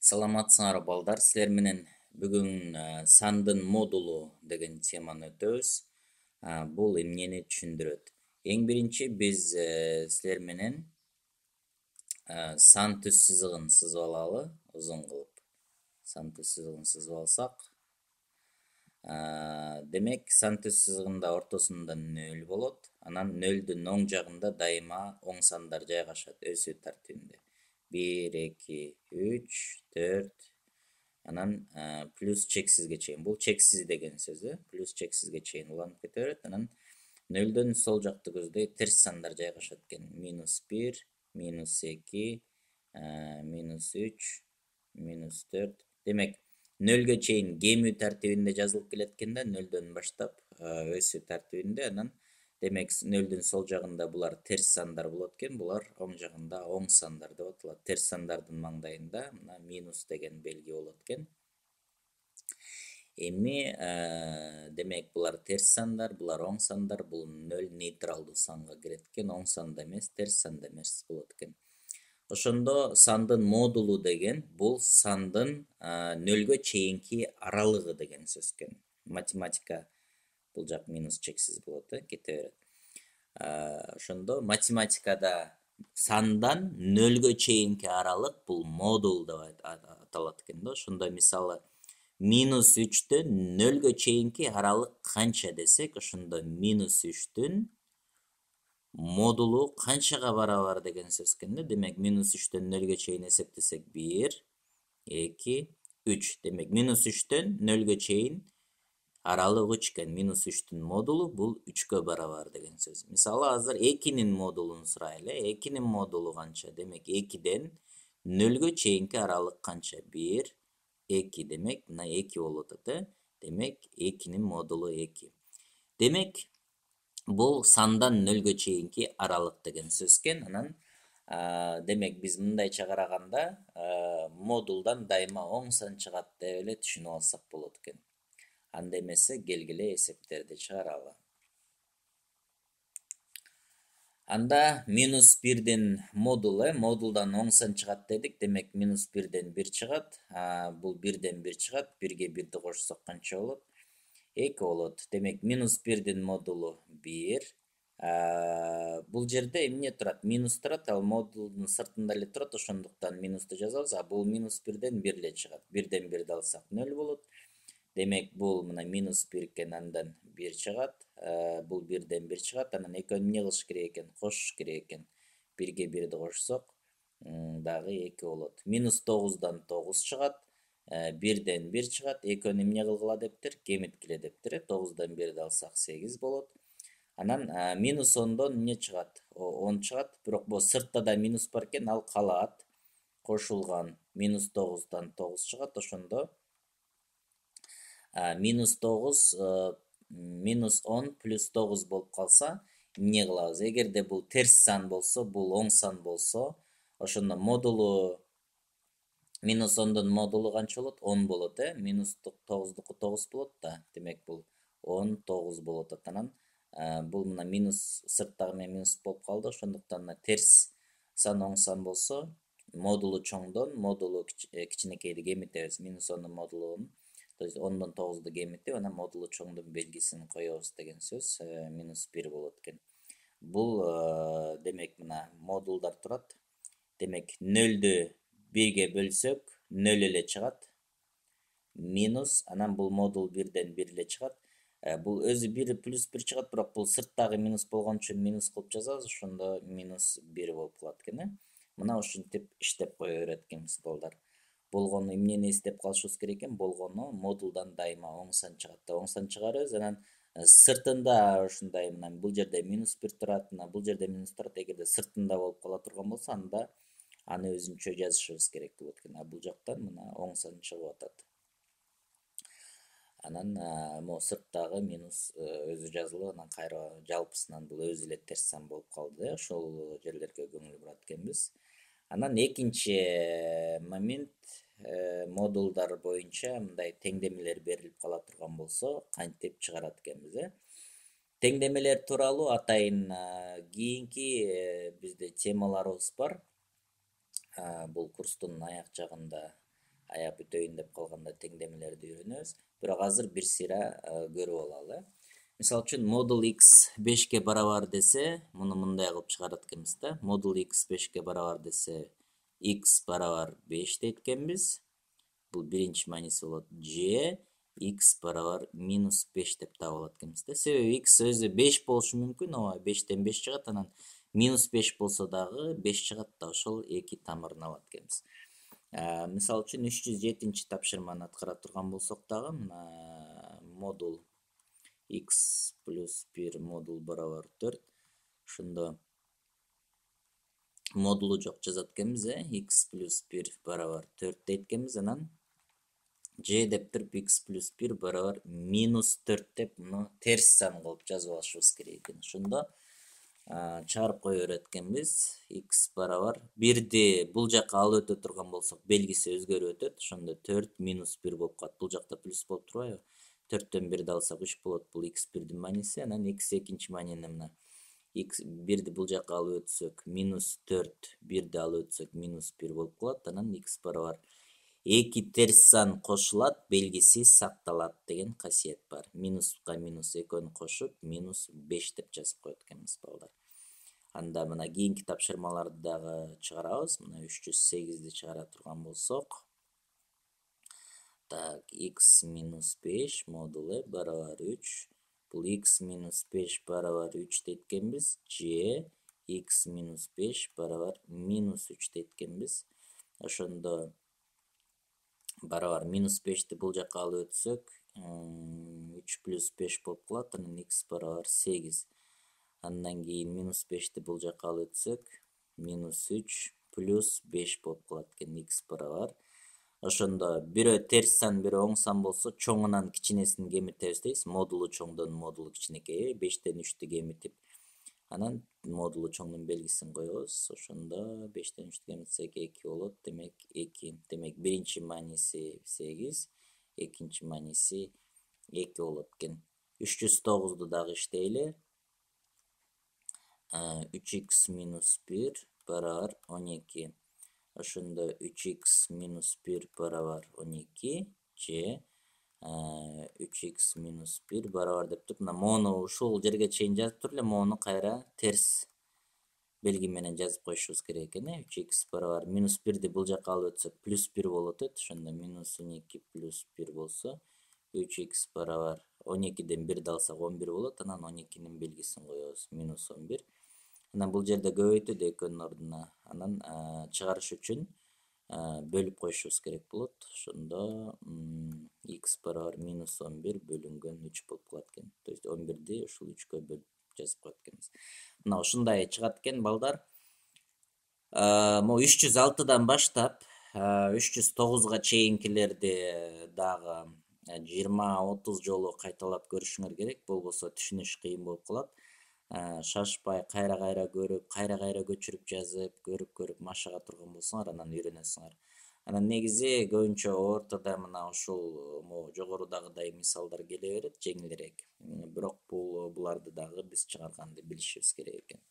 Саламатсыңар балдар, силер менен бүгүн сандын модулу деген теманы өтөбүз. Бул эмнени түшүндүрөт? Эң биринчи биз силер менен сан түз сызыгын сызып алалы, узун кылып. Сан түз сызыгын сызып алсак, демек сан түз сызыгында ортосунда 0 болот. Анан 0-дүн оң жагында дайыма оң сандар жайгашат өсүү тартибинде. 1, 2, 3, 4, анан плюс чексизге чейин. Бул чексиз деген сөзү. Плюс чексизге чейин уланып кете берет. Анан 0-дөн сол жакты көздөй терс сандар жайгашат экен. -1, -2, -3, -4. Демек 0-гө чейин кемүү тартибинде жазылып келет экен да, 0-дөн баштап өсүү тартибинде. Анан демек 0-дүн сол жагында булар терс сандар болот экен, булар оң жагында оң сандар деп аталат. Терс сандардын маңдайында мына минус деген белги болот экен. Эми демек булар терс сандар, булар оң сандар, бул 0 нейтралдуу санга кирет экен, оң санда эмес, терс санда эмес болот экен. Ошондо сандын модулу деген бул сандын 0-гө чейинки аралыгы деген сөз экен. Математика бул жак минус чексиз болот, кете берет. Ошондо математикада сандан 0-гө чейинки аралык бул модул деп аталат экен да. Ошондо мисалы -3-төн 0-гө чейинки аралык канча десек, ошондо -3-түн модулу канчага барабар деген сөз экен да. Демек -3-төн 0-гө чейин эсептесек 1, 2, 3. Демек -3-төн 0-гө чейин аралык 3 экен. -3-түн модулу бул 3-кө барабар деген сөз. Мисалы азыр 2-нин модулун сурайлы. 2-нин модулу канча? Демек 2-ден 0-гө чейинки аралык канча? 1, 2. Демек мына 2 болуп атат. Демек 2-нин модулу 2. Демек бул сандан 0-гө чейинки аралык деген сөз экен. Анан демек биз мындайча караганда модулдан дайыма оң сан чыгат деп эле түшүнүп алсак болот экен. Анда эмесе келгиле эсептерди чыгаралы. Анда -1-дин модулу, модулдан оң сан чыгат дедик. Демек -1-ден 1 чыгат. Бул 1-ден 1 чыгат. 1ге 1ди кошсок канча болот? 2 болот. Демек -1-дин модулу 1. Бул жерде эмне турат? Минус турат, ал модулдун сыртында эле турат, ошондуктан минусту жазабыз. Бул -1-ден 1 эле чыгат. 1-ден 1ди алсак 0 болот. Демек бул мына -1 экен, андан 1 чыгат. Бул 1-ден 1 чыгат. Анан экөөнү эмне кылыш керек экен? Кошуш керек экен. 1ге 1ди кошсок, дагы 2 болот. -9-дан 9 чыгат. 1-ден 1 чыгат. Экөөнү эмне кылгыла дептир? Кемиткиле дептир. 9-дан 1ди алсак 8 болот. Анан -10-дон эмне чыгат? 10 чыгат. Бирок бул сыртта да минус бар экен, ал калат. Кошулган -9-дан 9 чыгат. Ошондо -9, -10 плюс 9 болуп калса, эмне кылабыз? Эгерде бул терс сан болсо, бул оң сан болсо, ошондо модулу -10-дун модулу канча болот? 10 болот, -9-дуку 9 болот да. Демек бул 10, 9 болот. Анан бул мына минус сырттагы менен минус болуп калды. Ошондуктан мына терс сан оң сан болсо, модулу чоңдон модулу кичинекейди кемитебиз. -10-дун модулун, то есть 10-дон 9-ду кемитип, анан модулу чоңдун белгисин коебуз деген сөз. -1 болот экен. Бул демек мына модулдар турат. Демек 0-дү 1ге бөлсөк 0 эле чыгат. Минус, анан бул модул 1-ден 1 эле чыгат. Бул өзү 1 плюс 1 чыгат, бирок бул сырттагы минус болгон үчүн минус кылып жазабыз. Ошондо -1 болуп калат экен. Мына ушинтип иштеп кое берет экенбиз балдар. Болгону эмнени эстеп калышыбыз керек экен? Болгону модулдан дайыма оң сан чыгат. Оң сан чыгарабыз. Анан сыртында ушундай мына бул жерде -1 турат, мына бул жерде минус турат. Эгерде сыртында болуп кала турган болсо, анда аны өзүнчө жазышыбыз керек болот экен. Бул жактан мына оң сан чыгып атат. Анан могу сырттагы минус өзү жазылып, анан кайра жалпысынан бул өзү эле терс сан болуп калды. Ошол жерлерге көңүл бурат экенбиз. Анан экинчи момент, модулдар боюнча мындай теңдемелер берилип кала турган болсо, кантип чыгарат экенбиз, Теңдемелер тууралуу атайын кийинки бизде темаларыбыз бар. Бул курстун аяк жагында аяп бүтөйүн деп калганда теңдемелерди үйрөнөбүз. Бирок азыр бир сыйра көрүп алалы. Мисалы үчүн модул x 5ке барабар десе, муну мындай кылып чыгарат экенбиз да. Модул x 5ке барабар десе, x барабар 5 дейт экенбиз. Бул биринчи мааниси болот. Же x барабар минус 5 деп таап алат экенбиз да. Себеби x өзү 5 болушу мүмкүн, ооба 5тен 5 чыгат, анан минус 5 болсо дагы 5 чыгат да, ошол эки тамырын алат экенбиз. Мисалы үчүн 307 тапшырманы аткара турган болсок дагы, модул x плюс 1 модул барабар 4. Ошондо модулу жок жазат экенбиз, x плюс 1 барабар 4 дейт экенбиз. Анан g деп туруп x плюс 1 барабар минус 4 деп муну терс сан кылып жазып алышыбыз керек экен. Ошондо чыгарып кое берет экенбиз. X барабар 1ди бул жака алып өтө турган болсок, белгиси өзгөрүп өтөт. Ошондо 4 минус 1 болуп калат. Бул жакта плюс болуп турбайбы? 4төн 1ди алсак 3 болот. Бул x1дин мааниси. Анан x экинчи маанини мына x 1ди бул жака алып өтсөк, минус 4, 1ди алып өтсөк, минус 1 болуп калат. Анан x барабар 2 терс сан кошулат, белгиси сакталат деген касиет бар. Минуска минус экөөнү кошуп, минус 5 деп жазып коет экенбиз балдар. Анда мына кийинки тапшырмаларды дагы чыгарабыз. Мына 308ди чыгара турган болсок, так, x минус 5 модулу барабар 3. Бул x минус 5 барабар 3 дейт экенбиз. Же x минус 5 барабар минус 3 дейт экенбиз. Ошондо барабар минус 5ди бул жака алып өтсөк, 3 плюс 5 болуп калат. Анан x барабар 8. Андан кийин минус 5ди бул жака алып өтсөк, минус 3 плюс 5 болуп калат экен, x барабар. Ошондо бирөө терс сан, бирөө оң сан болсо, чоңунан кичинесин кемитебиз дейбиз. Модулу чоңдон модулу кичинекей, 5тен 3тү кемитип, анан модулу чоңдун белгисин коебуз. Ошондо 5тен 3тү кемитсек 2 болот. Демек 2. Демек биринчи мааниси 8, экинчи мааниси 2 болот экен. 309ду дагы иштейли. 3x минус 1 барабар 12. Ошондо 3x минус 1 барабар 12 же 3x минус 1 барабар деп туруп, мына мону ушул жерге чейин жазып туруп эле, мону кайра терс белги менен жазып коюшубуз керек экен. 3x барабар минус 1ди бул жака алып өтсөк, плюс 1 болот өт. Ошондо минус 12 плюс 1 болсо, 3x барабар 12ден 1ди алсак 11 болот. Анан 12нин белгисин коебуз, минус 11. Анан бул жерде көбөйтөт экөөнүн ордуна. Анан чыгарыш үчүн бөлүп коюшубуз керек болот. Ошондо x барабар минус 11 бөлүнгөн 3 болуп калат экен. То есть 11ди ушул 3кө бөлүп жазып коет экенбиз. Мына ушундай чыгат экен балдар. Могу 306дан баштап 309га чейинкилерди дагы 20-30 жолу кайталап көрүшүңөр керек. Болбосо түшүнүш кыйын болуп калат. Шашпай кайра көрүп, кайра көчүрүп жазып, көрүп машыга турган болсоңор, анан үйрөнөсүңөр. Анан негизи көбүнчө ортодо мына ушул жогорудагыдай мисалдар келе берет, жеңилирээк. Бирок буларды дагы биз чыгарганды билишибиз керек экен.